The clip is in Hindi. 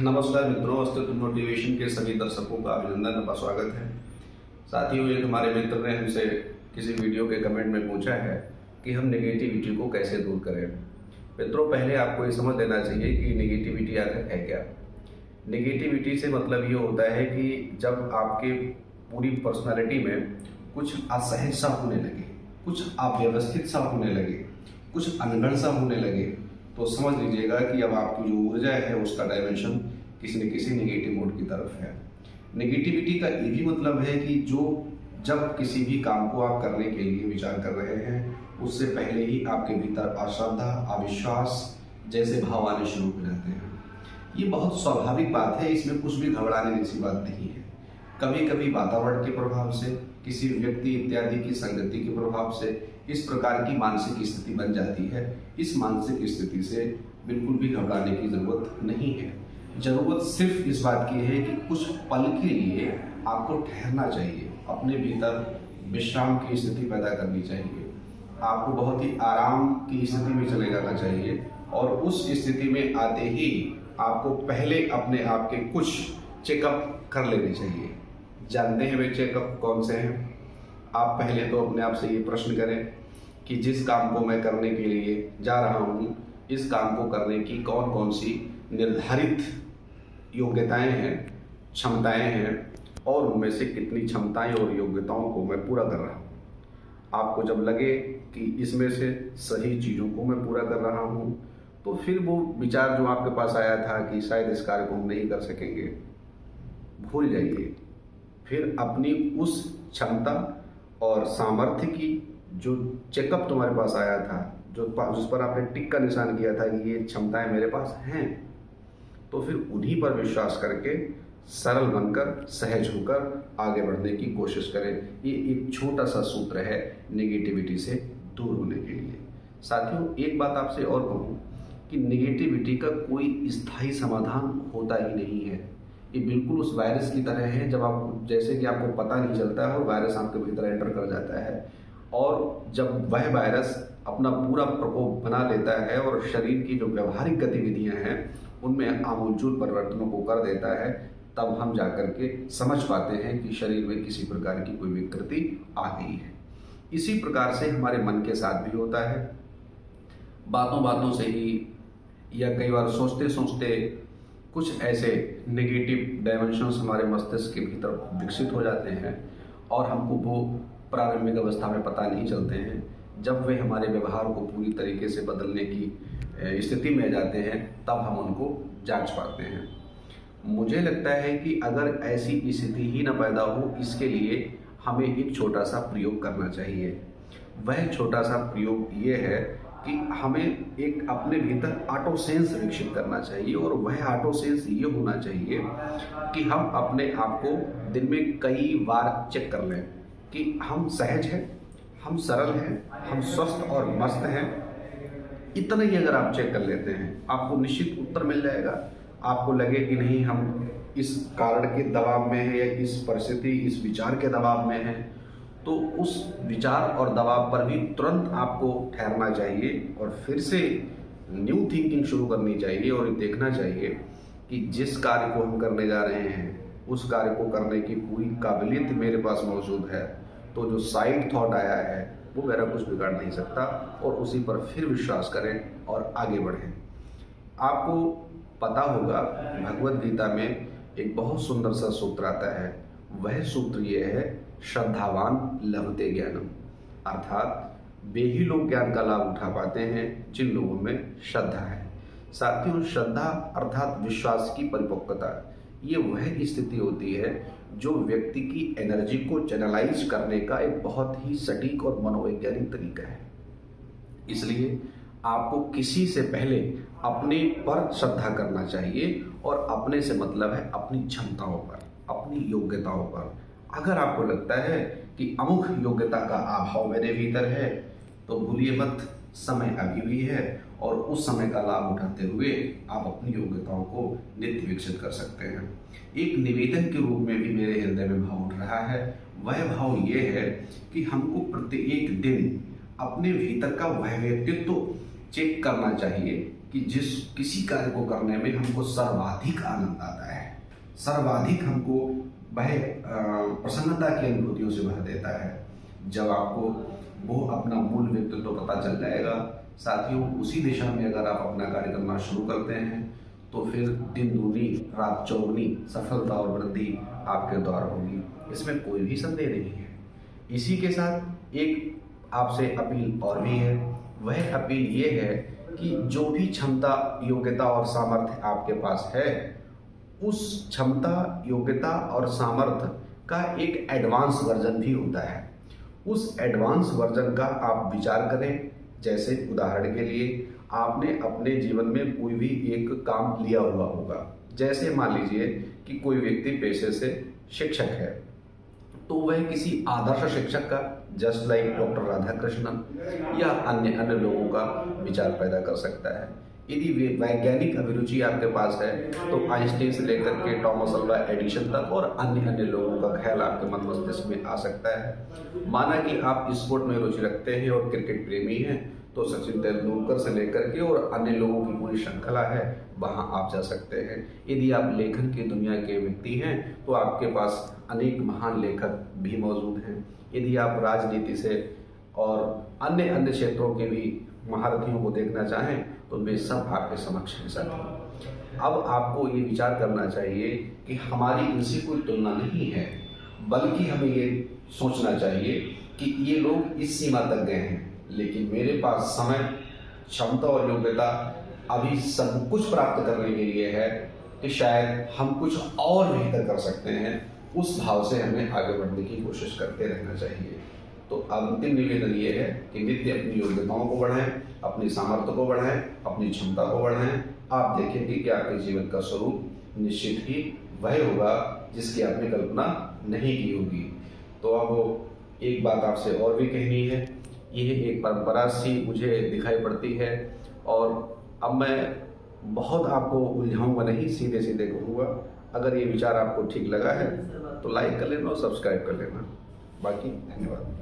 नमस्कार मित्रों, अस्तित्व मोटिवेशन के सभी दर्शकों का अभिनंदन व स्वागत है। साथियों, एक हमारे मित्र ने हमसे किसी वीडियो के कमेंट में पूछा है कि हम नेगेटिविटी को कैसे दूर करें। मित्रों, पहले आपको ये समझ लेना चाहिए कि नेगेटिविटी आखिर है क्या। नेगेटिविटी से मतलब ये होता है कि जब आपके पूरी पर्सनालिटी में कुछ असहज सा होने लगे, कुछ अव्यवस्थित सा होने लगे, कुछ अनगढ़ सा होने लगे, तो समझ लीजिएगा कि अब आपकी जो ऊर्जा है उसका डायमेंशन किसी न किसी नेगेटिव मोड की तरफ है। नेगेटिविटी का ये भी मतलब है कि जब किसी भी काम को आप करने के लिए विचार कर रहे हैं, उससे पहले ही आपके भीतर अश्रद्धा, अविश्वास जैसे भाव आने शुरू हो जाते हैं। ये बहुत स्वाभाविक बात है, इसमें कुछ भी घबराने जैसी बात नहीं है। कभी कभी वातावरण के प्रभाव से, किसी व्यक्ति इत्यादि की संगति के प्रभाव से इस प्रकार की मानसिक स्थिति बन जाती है। इस मानसिक स्थिति से बिल्कुल भी घबराने की जरूरत नहीं है। जरूरत सिर्फ इस बात की है कि कुछ पल के लिए आपको ठहरना चाहिए, अपने भीतर विश्राम की स्थिति पैदा करनी चाहिए। आपको बहुत ही आराम की स्थिति में चले जाना चाहिए और उस स्थिति में आते ही आपको पहले अपने आप के कुछ चेकअप कर लेने चाहिए। जानते हैं वे चेकअप कौन से हैं? आप पहले तो अपने आप से ये प्रश्न करें कि जिस काम को मैं करने के लिए जा रहा हूँ, इस काम को करने की कौन कौन सी निर्धारित योग्यताएं हैं, क्षमताएं हैं, और उनमें से कितनी क्षमताएं और योग्यताओं को मैं पूरा कर रहा हूँ। आपको जब लगे कि इसमें से सही चीज़ों को मैं पूरा कर रहा हूँ, तो फिर वो विचार जो आपके पास आया था कि शायद इस कार्य को हम नहीं कर सकेंगे, भूल जाइए। फिर अपनी उस क्षमता और सामर्थ्य की जो चेकअप तुम्हारे पास आया था, जिस पर आपने टिक का निशान किया था कि ये क्षमताएं मेरे पास हैं, तो फिर उन्हीं पर विश्वास करके सरल बनकर, सहज होकर आगे बढ़ने की कोशिश करें। ये एक छोटा सा सूत्र है नेगेटिविटी से दूर होने के लिए। साथियों, एक बात आपसे और कहूँ कि नेगेटिविटी का कोई स्थायी समाधान होता ही नहीं है। ये बिल्कुल उस वायरस की तरह है, जैसे कि आपको पता नहीं चलता है और वायरस आपके भीतर एंटर कर जाता है, और जब वह वायरस अपना पूरा प्रकोप बना लेता है और शरीर की जो व्यवहारिक गतिविधियां हैं उनमें आमूलचूल परिवर्तनों को कर देता है, तब हम जाकर के समझ पाते हैं कि शरीर में किसी प्रकार की कोई विकृति आ गई है। इसी प्रकार से हमारे मन के साथ भी होता है। बातों बातों से ही या कई बार सोचते सोचते कुछ ऐसे नेगेटिव डायमेंशंस हमारे मस्तिष्क के भीतर विकसित हो जाते हैं और हमको वो प्रारंभिक अवस्था में पता नहीं चलते हैं। जब वे हमारे व्यवहार को पूरी तरीके से बदलने की स्थिति में जाते हैं, तब हम उनको जांच पाते हैं। मुझे लगता है कि अगर ऐसी स्थिति ही न पैदा हो, इसके लिए हमें एक छोटा सा प्रयोग करना चाहिए। वह छोटा सा प्रयोग ये है कि हमें एक अपने भीतर ऑटो सेंस विकसित करना चाहिए, और वह ऑटो सेंस ये होना चाहिए कि हम अपने आप को दिन में कई बार चेक कर लें कि हम सहज हैं, हम सरल हैं, हम स्वस्थ और मस्त हैं। इतना ही अगर आप चेक कर लेते हैं, आपको निश्चित उत्तर मिल जाएगा। आपको लगे कि नहीं, हम इस कारण के दबाव में हैं या इस परिस्थिति, इस विचार के दबाव में हैं, तो उस विचार और दबाव पर भी तुरंत आपको ठहरना चाहिए और फिर से न्यू थिंकिंग शुरू करनी चाहिए और देखना चाहिए कि जिस कार्य को हम करने जा रहे हैं उस कार्य को करने की पूरी काबिलियत मेरे पास मौजूद है। तो जो साइड थॉट आया है वो मेरा कुछ बिगाड़ नहीं सकता, और उसी पर फिर विश्वास करें और आगे बढ़ें। आपको पता होगा, भगवद गीता में एक बहुत सुंदर सा सूत्र आता है। वह सूत्र ये है, श्रद्धावान लभते ज्ञानम, अर्थात वे ही लोग ज्ञान का लाभ उठा पाते हैं जिन लोगों में श्रद्धा है। साथियों, श्रद्धा अर्थात विश्वास की परिपक्वता, ये वह स्थिति होती है जो व्यक्ति की एनर्जी को चैनलाइज करने का एक बहुत ही सटीक और मनोवैज्ञानिक तरीका है। इसलिए आपको किसी से पहले अपने पर श्रद्धा करना चाहिए, और अपने से मतलब है अपनी क्षमताओं पर, अपनी योग्यताओं पर। अगर आपको लगता है कि अमुक योग्यता का अभाव मेरे भीतर है, तो भूलिए मत, समय अभी भी है, और उस समय का लाभ उठाते हुए आप अपनी योग्यताओं को नित्य विकसित कर सकते हैं। एक निवेदन के रूप में भी मेरे हृदय में भाव उठ रहा है। वह भाव ये है कि हमको प्रत्येक दिन अपने भीतर का वह व्यक्तित्व चेक करना चाहिए कि जिस किसी कार्य को करने में हमको सर्वाधिक आनंद आता है, सर्वाधिक हमको वह प्रसन्नता की अनुभूतियों से भर देता है। जब आपको वो अपना मूल व्यक्तित्व तो पता चल जाएगा, साथियों उसी दिशा में अगर आप अपना कार्य करना शुरू करते हैं तो फिर दिन दूनी रात चौगुनी सफलता और वृद्धि आपके द्वार होगी, इसमें कोई भी संदेह नहीं है। इसी के साथ एक आपसे अपील और भी है। वह अपील ये है कि जो भी क्षमता, योग्यता और सामर्थ्य आपके पास है, उस क्षमता, योग्यता और सामर्थ्य का एक एडवांस वर्जन भी होता है। उस एडवांस वर्जन का आप विचार करें। जैसे उदाहरण के लिए आपने अपने जीवन में कोई भी एक काम लिया हुआ होगा। जैसे मान लीजिए कि कोई व्यक्ति पेशे से शिक्षक है, तो वह किसी आदर्श शिक्षक का, जस्ट लाइक डॉक्टर राधाकृष्णन या अन्य लोगों का विचार पैदा कर सकता है। यदि वैज्ञानिक अभिरुचि आपके पास है तो आइंस्टीन से लेकर के थॉमस अल्वा एडिसन तक और अन्य लोगों का ख्याल आपके मन मस्तिष्क में आ सकता है। माना कि आप स्पोर्ट में रुचि रखते हैं और क्रिकेट प्रेमी हैं, तो सचिन तेंदुलकर से लेकर के और अन्य लोगों की पूरी श्रृंखला है, वहां आप जा सकते हैं। यदि आप लेखन की दुनिया के व्यक्ति हैं तो आपके पास अनेक महान लेखक भी मौजूद हैं। यदि आप राजनीति से और अन्य क्षेत्रों के भी महारथियों को देखना चाहें तो वे सब आपके समक्ष हैं साथियों। अब आपको ये विचार करना चाहिए कि हमारी इनसे कोई तुलना नहीं है, बल्कि हमें ये सोचना चाहिए कि ये लोग इस सीमा तक गए हैं, लेकिन मेरे पास समय, क्षमता और योग्यता अभी सब कुछ प्राप्त करने के लिए है कि शायद हम कुछ और बेहतर कर सकते हैं। उस भाव से हमें आगे बढ़ने की कोशिश करते रहना चाहिए। तो अंतिम निवेदन ये है कि नित्य अपनी योग्यताओं को बढ़ाएं, अपनी सामर्थ्य को बढ़ाएं, अपनी क्षमता को बढ़ाएं। आप देखेंगे कि आपके जीवन का स्वरूप निश्चित ही वह होगा जिसकी आपने कल्पना नहीं की होगी। तो अब एक बात आपसे और भी कहनी है। यह एक परंपरा सी मुझे दिखाई पड़ती है और अब मैं बहुत आपको उलझाऊंगा नहीं, सीधे सीधे कहूँगा। अगर ये विचार आपको ठीक लगा है तो लाइक कर लेना और सब्सक्राइब कर लेना। बाकी धन्यवाद।